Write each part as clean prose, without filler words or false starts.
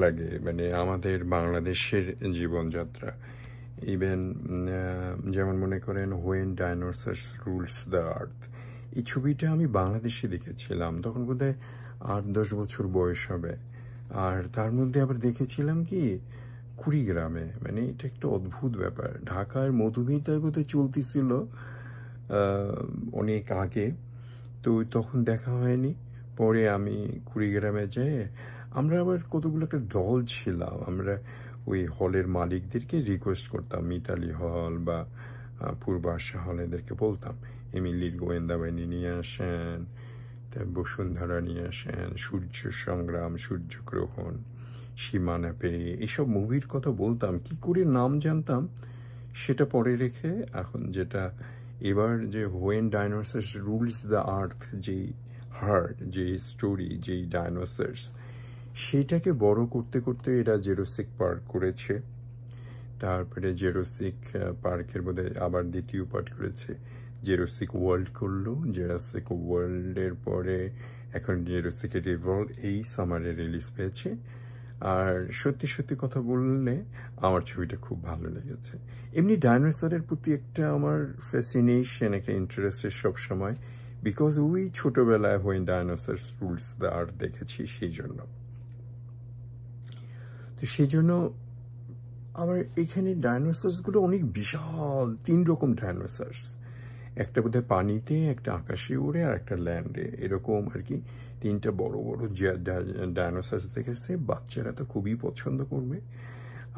লাগে মানে আমাদের বাংলাদেশের জীবনযাত্রা। ইভেন যেমন মনে করেন when dinosaurs rules the earth, এই ছবিটা আমি বাংলাদেশে দেখেছিলাম, তখন বোধহয় 8-10 বছর বয়স হবে। আর তার মধ্যে আবার দেখেছিলাম কি কুড়িগ্রামে, মানে এটা একটা অদ্ভুত ব্যাপার। ঢাকার মধুমিতায় বোধহয় চলতেছিল অনেক আগে, তো তখন দেখা হয়নি। পরে আমি কুড়িগ্রামে যেয়ে আমরা আবার কতগুলো একটা দল ছিলাম, আমরা ওই হলের মালিকদেরকে রিকোয়েস্ট করতাম, মিতালি হল বা পূর্বাশা হল, এদেরকে বলতাম এমিলির গোয়েন্দা বাহিনী নিয়ে আসেন, বসুন্ধরা নিয়ে আসেন, সূর্য সংগ্রাম, সূর্যগ্রহণ, সীমানা পেরিয়ে, এইসব মুভির কথা বলতাম। কি করে নাম জানতাম সেটা পরে রেখে এখন যেটা এবার যে when dinosaurs rules the earth, যেই হার্ট, যেই স্টোরি, যেই ডাইনোসরস, সেটাকে বড় করতে করতে এরা জেরোসিক পার্ক করেছে। তারপরে জেরোসিক পার্কের বোধহয় আবার দ্বিতীয় পার্ট করেছে, জেরোসিক ওয়ার্ল্ড করলো। জেরোসিক ওয়ার্ল্ডের পরে এখন জেরোসিক রিভলভ এই সামারে রিলিজ পেয়েছে। আর সত্যি সত্যি কথা বললে আমার ছবিটা খুব ভালো লেগেছে। এমনি ডাইনোসরের প্রতি একটা আমার ফ্যাসিনেশন, একটা ইন্টারেস্টের সবসময়, বিকজ ওই ছোটবেলায় when dinosaurs rules the earth দেখেছি, সেই জন্য। তো সেই জন্য আমার এখানে ডাইনোসরসগুলো অনেক বিশাল, 3 রকম ডাইনোসরস, একটা বোধহয় পানিতে, একটা আকাশে উড়ে, আর একটা ল্যান্ডে, এরকম আর কি। 3টা বড় বড় ডাইনোসরস দেখেছে। বাচ্চারা তো খুবই পছন্দ করবে।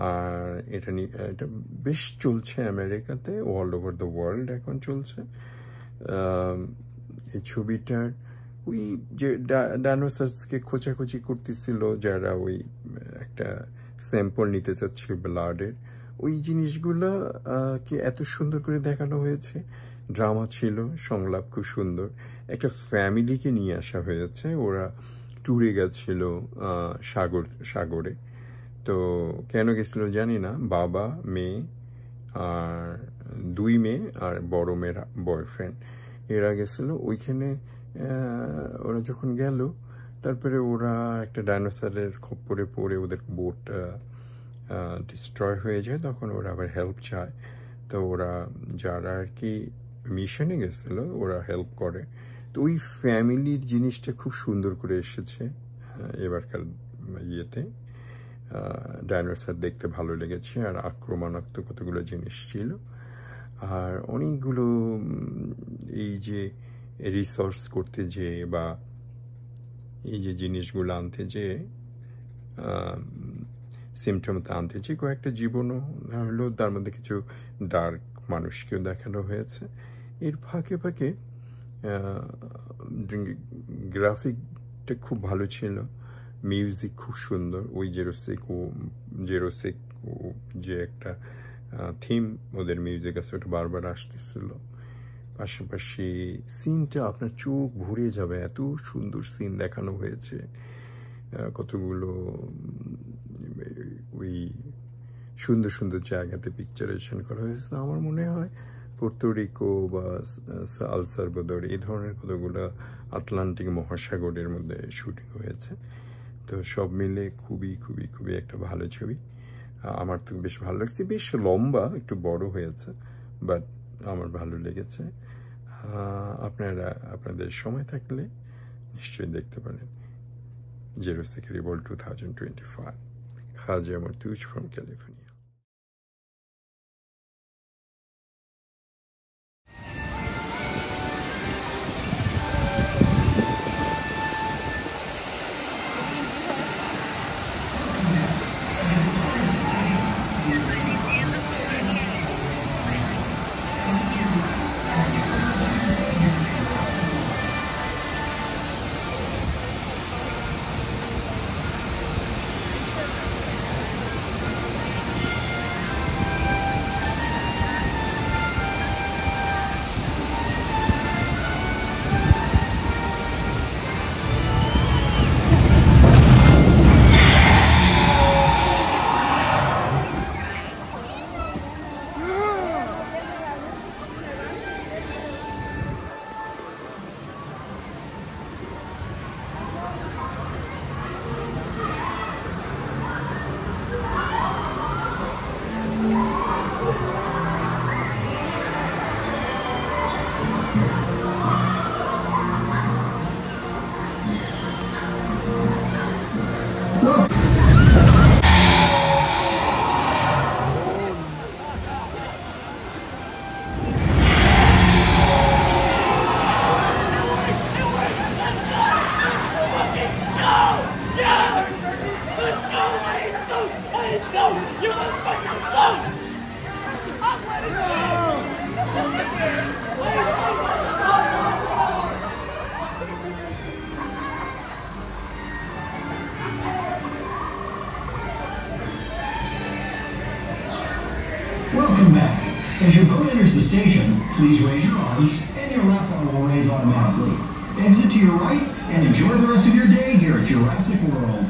আর এটা বেশ চলছে আমেরিকাতে, অল ওভার দ্য ওয়ার্ল্ড এখন চলছে। এই ছবিটার ওই যে ডাইনোসরসকে খোঁচাখুচি করতেছিল যারা, ওই একটা স্যাম্পল নিতে চাচ্ছিল ব্লাডের, ওই জিনিসগুলো কে এত সুন্দর করে দেখানো হয়েছে। ড্রামা ছিল, সংলাপ খুব সুন্দর। একটা ফ্যামিলিকে নিয়ে আসা হয়েছে, ওরা ট্যুরে গেছিল সাগরে। তো কেন গেছিল জানি না, বাবা, মেয়ে আর 2 মেয়ে আর বড় মেয়ের বয়ফ্রেন্ড, এরা গেছিল ওইখানে। ওরা যখন গেল, তারপরে ওরা একটা ডাইনোসরের খপ্পরে পড়ে ওদের বোটটা ডিস্ট্রয় হয়ে যায়, তখন ওরা আবার হেল্প চায়। তো ওরা যারা আর কি মিশনে গেছিল, ওরা হেল্প করে। তো ওই ফ্যামিলির জিনিসটা খুব সুন্দর করে এসেছে এবারকার ইয়েতে। ডাইনোসর দেখতে ভালো লেগেছে, আর আক্রমণাত্মক কতগুলো জিনিস ছিল। আর অনেকগুলো এই যে রিসোর্স করতে যেয়ে বা এই যে জিনিসগুলো আনতে যেয়ে, সিমটমটা আনতে যে কয়েকটা জীবনও না হলেও তার মধ্যে কিছু ডার্ক মানুষকেও দেখানো হয়েছে। এর ফাঁকে ফাঁকে গ্রাফিকটা খুব ভালো ছিল, মিউজিক খুব সুন্দর। ওই জেরোসিক যে একটা থিম ওদের মিউজিক আছে, ওটা বারবার আসতেছিল। পাশাপাশি সিনটা আপনার চোখ ভরে যাবে, এত সুন্দর সিন দেখানো হয়েছে। কতগুলো ওই সুন্দর সুন্দর জায়গাতে পিকচারেশন করা হয়েছে। আমার মনে হয় পোর্তোরিকো বা এল সালভাদর, এই ধরনের কতগুলো আটলান্টিক মহাসাগরের মধ্যে শুটিং হয়েছে। তো সব মিলে খুবই খুবই খুবই একটা ভালো ছবি। আমার তো বেশ ভালো লাগছে। বেশ লম্বা, একটু বড় হয়েছে, বাট আমার ভালো লেগেছে। আপনাদের সময় থাকলে নিশ্চয়ই দেখতে পারেন জেরোসিক revolve 2025, Khaja Martouch from California. Welcome back. As your boat enters the station, please raise your arms and your left arm will raise automatically. Exit to your right and enjoy the rest of your day here at Jurassic World.